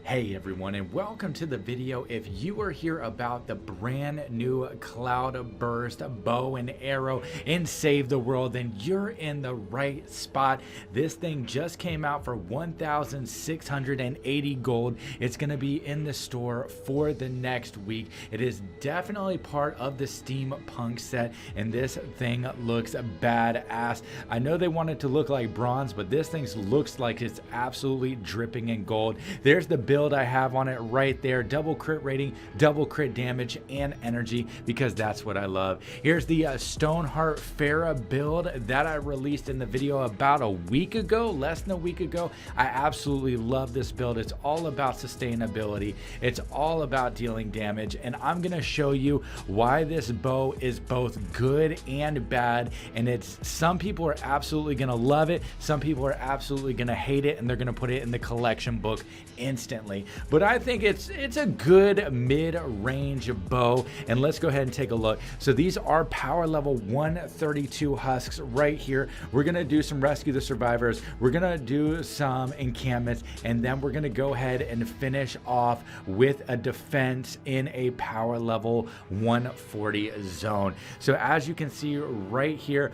Hey everyone, and welcome to the video. If you are here about the brand new Cloud Burst bow and arrow in Save the World, then you're in the right spot. This thing just came out for 1,680 gold. It's going to be in the store for the next week. It is definitely part of the steampunk set, and this thing looks badass. I know they want it to look like bronze, but this thing looks like it's absolutely dripping in gold. There's the build I have on it right there. Double crit rating, double crit damage, and energy, because that's what I love. Here's the Stoneheart Farah build that I released in the video about a week ago, less than a week ago. I absolutely love this build. It's all about sustainability. It's all about dealing damage, and I'm gonna show you why this bow is both good and bad. And it's, some people are absolutely gonna love it, some people are absolutely gonna hate it, and they're gonna put it in the collection book instantly. But I think it's a good mid-range bow, and let's go ahead and take a look. So these are power level 132 husks right here. We're gonna do some rescue the survivors, we're gonna do some encampments, and then we're gonna go ahead and finish off with a defense in a power level 140 zone. So as you can see right here,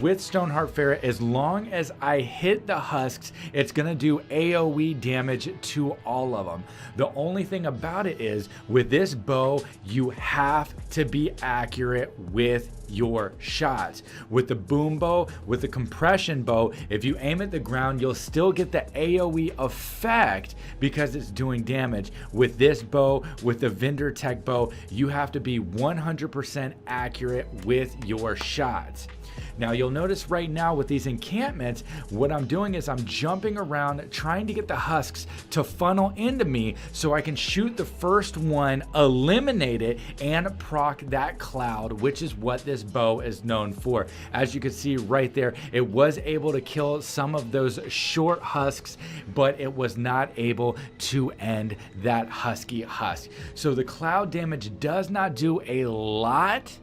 with Stoneheart Farah, as long as I hit the husks, it's gonna do AoE damage to all of them. The only thing about it is, with this bow, you have to be accurate with your shots. With the boom bow, with the compression bow, if you aim at the ground, you'll still get the AoE effect because it's doing damage. With this bow, with the vendor tech bow, you have to be 100% accurate with your shots. Now you'll notice right now with these encampments, what I'm doing is I'm jumping around trying to get the husks to funnel into me so I can shoot the first one, eliminate it, and proc that cloud, which is what this bow is known for. As you can see right there, it was able to kill some of those short husks, but it was not able to end that husky husk. So the cloud damage does not do a lot,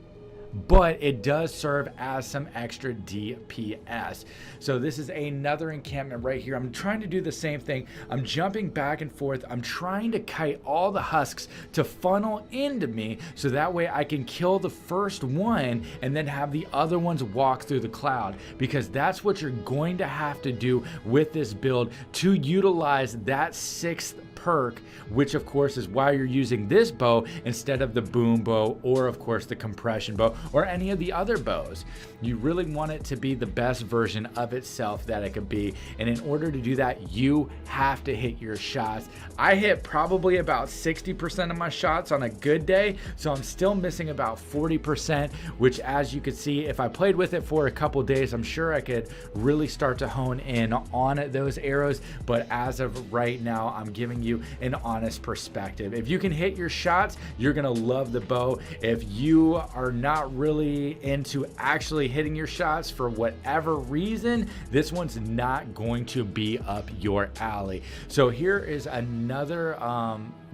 but it does serve as some extra DPS. So this is another encampment right here. I'm trying to do the same thing. I'm jumping back and forth. I'm trying to kite all the husks to funnel into me, so that way I can kill the first one and then have the other ones walk through the cloud, because that's what you're going to have to do with this build to utilize that sixth perk, which of course is why you're using this bow instead of the boom bow, or of course the compression bow, or any of the other bows. You really want it to be the best version of itself that it could be, and in order to do that, you have to hit your shots. I hit probably about 60% of my shots on a good day, so I'm still missing about 40%, which, as you can see, if I played with it for a couple days, I'm sure I could really start to hone in on those arrows. But as of right now, I'm giving you an honest perspective. If you can hit your shots, you're gonna love the bow. If you are not really into actually hitting your shots for whatever reason, this one's not going to be up your alley. So here is another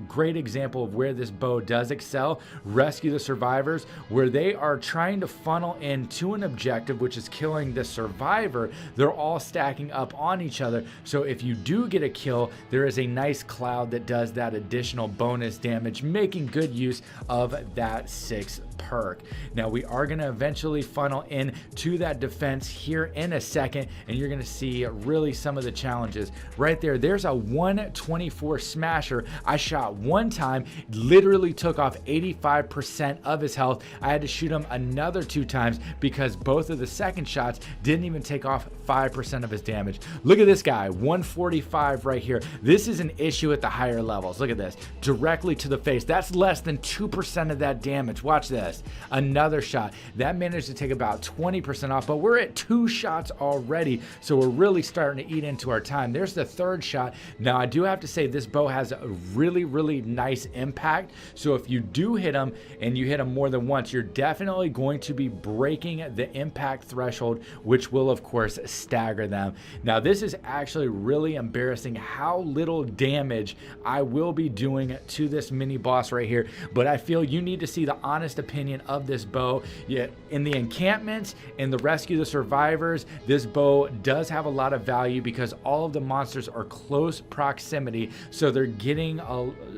great example of where this bow does excel. Rescue the survivors, where they are trying to funnel into an objective, which is killing the survivor. They're all stacking up on each other, so if you do get a kill, there is a nice cloud that does that additional bonus damage, making good use of that sixth perk. Now we are going to eventually funnel in to that defense here in a second, and you're going to see really some of the challenges right there. There's a 124 smasher. I shot one time, literally took off 85% of his health. I had to shoot him another 2 times because both of the second shots didn't even take off 5% of his damage. Look at this guy, 145 right here. This is an issue at the higher levels. Look at this, directly to the face. That's less than 2% of that damage. Watch this, another shot that managed to take about 20% off, but we're at 2 shots already, so we're really starting to eat into our time. There's the third shot. Now I do have to say this bow has a really nice impact, so if you do hit them and you hit them more than once, you're definitely going to be breaking the impact threshold, which will of course stagger them. Now this is actually really embarrassing how little damage I will be doing to this mini boss right here, but I feel you need to see the honest opinion of this bow. Yeah, in the encampments, in the rescue the survivors, this bow does have a lot of value because all of the monsters are close proximity, so they're getting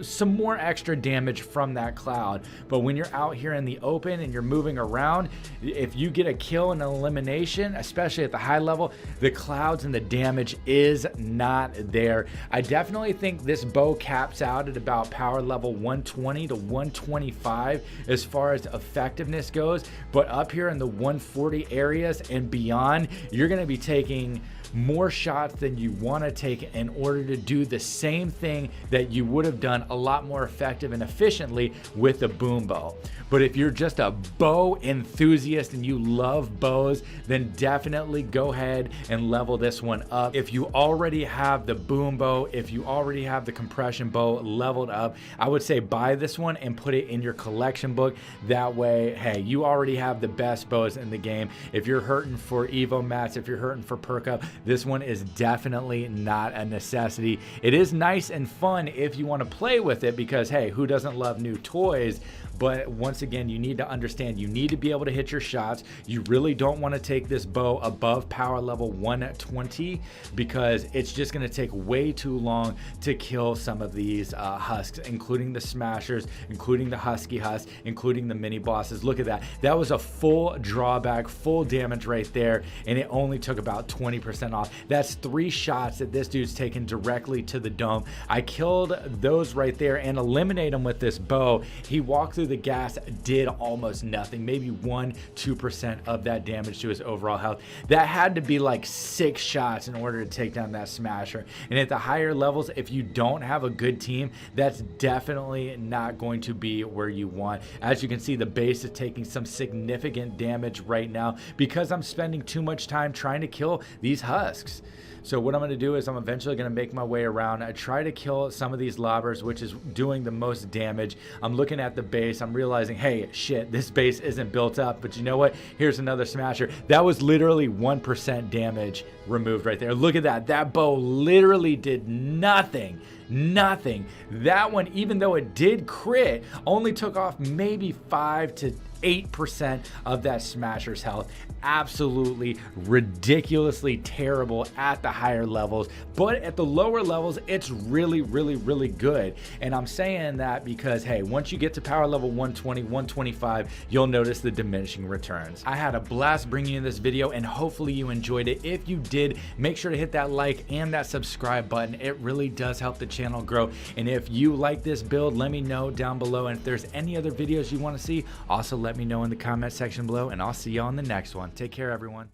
some more extra damage from that cloud. But when you're out here in the open and you're moving around, if you get a kill and an elimination, especially at the high level, the clouds and the damage is not there. I definitely think this bow caps out at about power level 120 to 125 as far as effectiveness goes, but up here in the 140 areas and beyond, you're going to be taking more shots than you want to take in order to do the same thing that you would have done a lot more effective and efficiently with the boom bow. But if you're just a bow enthusiast and you love bows, then definitely go ahead and level this one up. If you already have the boom bow, if you already have the compression bow leveled up, I would say buy this one and put it in your collection book. That way, hey, you already have the best bows in the game. If you're hurting for Evo mats, if you're hurting for perk up, this one is definitely not a necessity. It is nice and fun if you want to play with it because, hey, who doesn't love new toys? But once again, you need to understand, you need to be able to hit your shots. You really don't want to take this bow above power level 120 because it's just going to take way too long to kill some of these husks, including the smashers, including the husky husks, including the mini bosses. Look at that. That was a full drawback, full damage right there, and it only took about 20% off. That's 3 shots that this dude's taken directly to the dome. I killed those right there and eliminate him with this bow. He walked through the gas, did almost nothing, maybe 1-2% of that damage to his overall health. That had to be like 6 shots in order to take down that smasher. And at the higher levels, if you don't have a good team, that's definitely not going to be where you want. As you can see, the base is taking some significant damage right now because I'm spending too much time trying to kill these husks. So what I'm going to do is I'm eventually going to make my way around. I try to kill some of these lobbers, which is doing the most damage. I'm looking at the base. I'm realizing, hey, shit, this base isn't built up. But you know what? Here's another smasher. That was literally 1% damage removed right there. Look at that. That bow literally did nothing. Nothing. That one, even though it did crit, only took off maybe 5 to 8% of that smasher's health. Absolutely ridiculously terrible at the higher levels, but at the lower levels it's really good. And I'm saying that because, hey, once you get to power level 120, 125, you'll notice the diminishing returns. I had a blast bringing you this video and hopefully you enjoyed it. If you did, make sure to hit that like and that subscribe button. It really does help the channel grow. And if you like this build, let me know down below. And if there's any other videos you want to see, also let me know in the comment section below, and I'll see you on the next one. Take care, everyone.